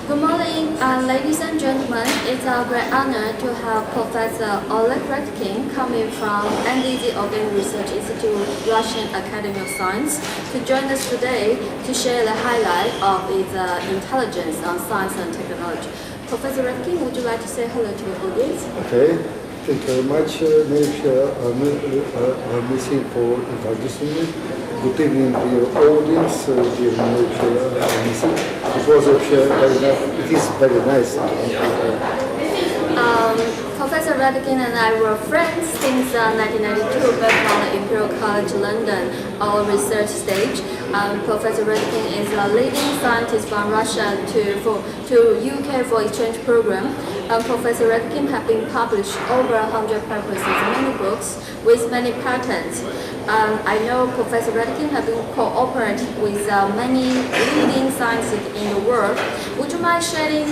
Good morning, ladies and gentlemen. It's our great honor to have Professor Oleg Rakitin coming from NDZ Organ Research Institute, Russian Academy of Science, to join us today to share the highlight of his intelligence on science and technology. Professor Rakitin, would you like to say hello to the audience? Okay, thank you very much, Mei for introducing me. Good evening, dear audience, dear Mei. It is very nice. Professor Rakitin and I were friends since 1992, back from the Imperial College London, our research stage. Professor Rakitin is a leading scientist from Russia to UK for exchange program. Professor Rakitin has been published over 100 papers in many books with many patents. I know Professor Rakitin has been cooperating with many leading scientists in the world. Would you mind sharing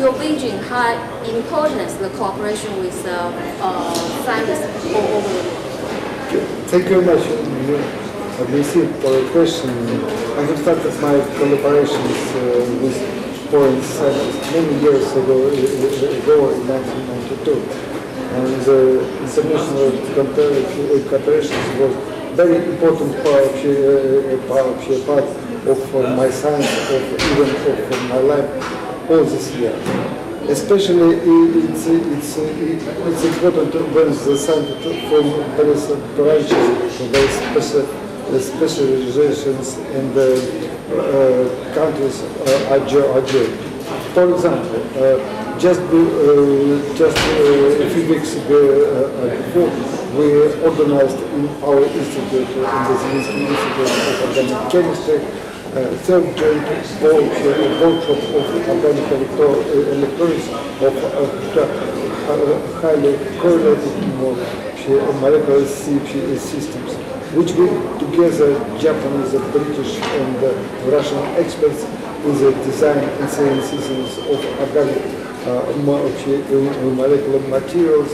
your vision, how important the cooperation with scientists all over the world? Thank you very much, Mei, for the question. I have started my collaborations with foreign scientists many years ago in 1992. And international cooperation was very important part of my science, even of my life all this year. Especially it's important when the scientists from various branches, various specializations in the countries are joined. For example, just a few weeks before, we organized in our institute, in the Zelninsky Institute of Organic Chemistry, third joint workshop of organic electronics of highly correlated molecular systems, which we together, Japanese, British and Russian experts, in the design and synthesis of organic molecular materials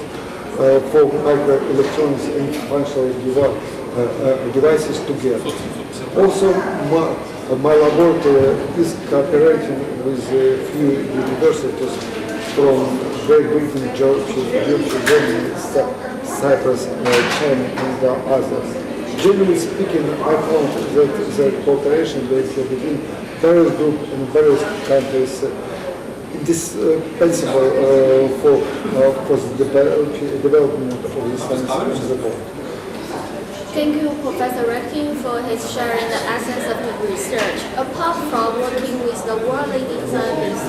for microelectronics and functional devices together. Also, my laboratory is cooperating with a few universities from Great Britain, Germany, Cyprus, China, and others. Generally speaking, I found that the cooperation between various groups in various countries indispensable for the development of the science in the world. Thank you, Professor Rakitin, for his sharing the essence of his research. Apart from working with the world-leading scientists,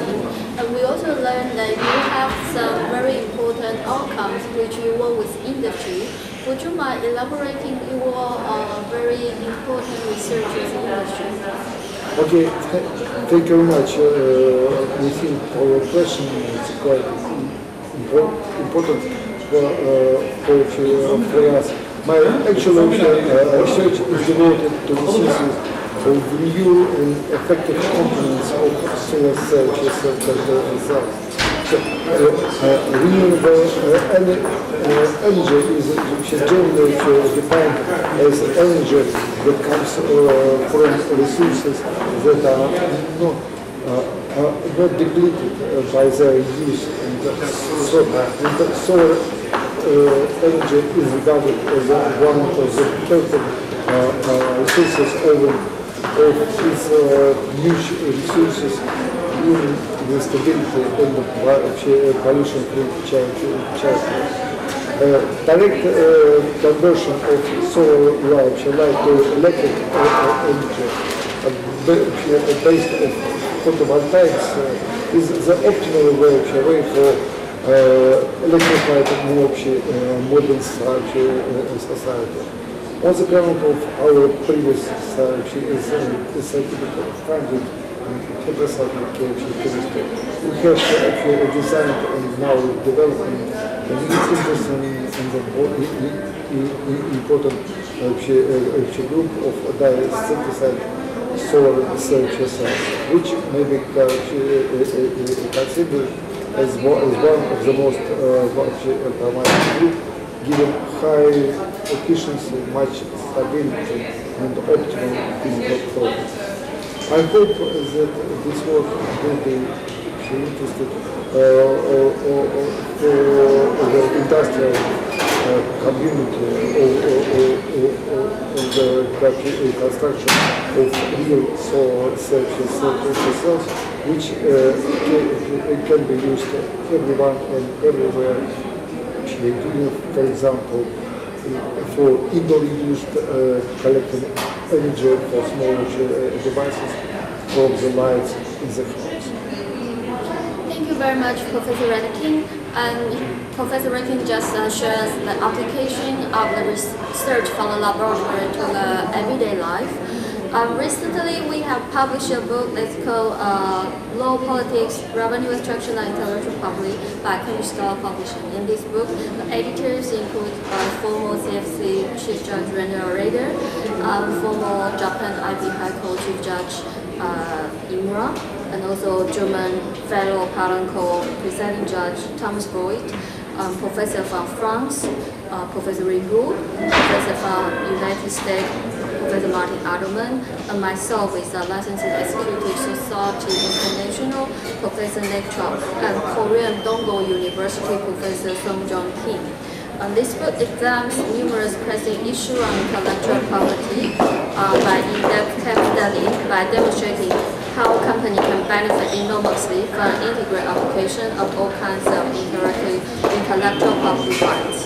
we also learned that you have some very important outcomes which you work with industry. Would you mind elaborating your very important research with industry? Okay, thank you very much. We think our question is quite important for us. My actual research is devoted to the synthesis of new and effective components of solar cells. So, renewable energy is generally defined as energy that comes from resources that are not depleted by their use. And solar energy is regarded as one of the perfect resources of its huge resources in the stability and the pollution-free character. Direct conversion of solar light to electric energy based on photovoltaics is the optimal way for electrified modern society. On the ground of our previous scientific finding in chemistry, we have designed and now developing an interesting and important group of synthesized solar cells, which may be considered as one of the most promising group, given high efficiency, much stability, and optimal physical properties. I hope that this work will be interested for the industrial community of the construction of real solar cells, which can be used everyone and everywhere. For example, for indoor use, collecting energy for small devices from the lights in the house. Thank you very much, Professor Rakitin. And Professor Rakitin just shares the application of the research from the laboratory to the everyday life. Recently, we have published a book that's called Law, Politics, Revenue Extraction and Intellectual Property by Cambridge Scholar Publishing. In this book, the editors include former CFC Chief Judge Randy Rader, former Japan IP High Court Chief Judge Imura, and also German Federal Appellate Court Presiding Judge Thomas Boyd, Professor from France, Professor Rigu, Professor from United States, Professor Martin Adelman, and myself is a licensed executive society international, Professor Nick Chok, and Korean Donggo University Professor Song Jong Kim. This book examines numerous pressing issues on intellectual property by in-depth case study by demonstrating how a company can benefit enormously from integrated application of all kinds of intellectual property rights.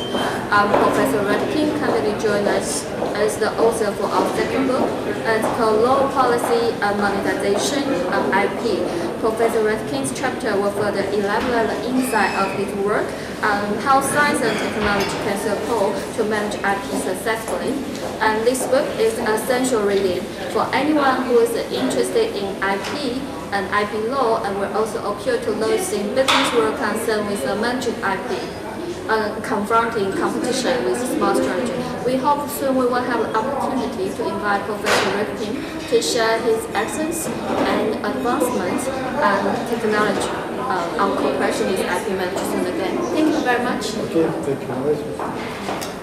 Professor Rakitin kindly joined us as the author for our second book. It's called Law, Policy, and Monetization of IP. Professor Rakitin's chapter will further elaborate the insight of his work on how science and technology can support to manage IP successfully. And this book is essential reading for anyone who is interested in IP and IP law, and will also appeal to those in business work concerned with managing IP. Confronting competition with smart strategy. We hope soon we will have the opportunity to invite Professor Rakitin to share his excellence and advancements and technology on cooperation with IP management again. Thank you very much. Okay, thank you.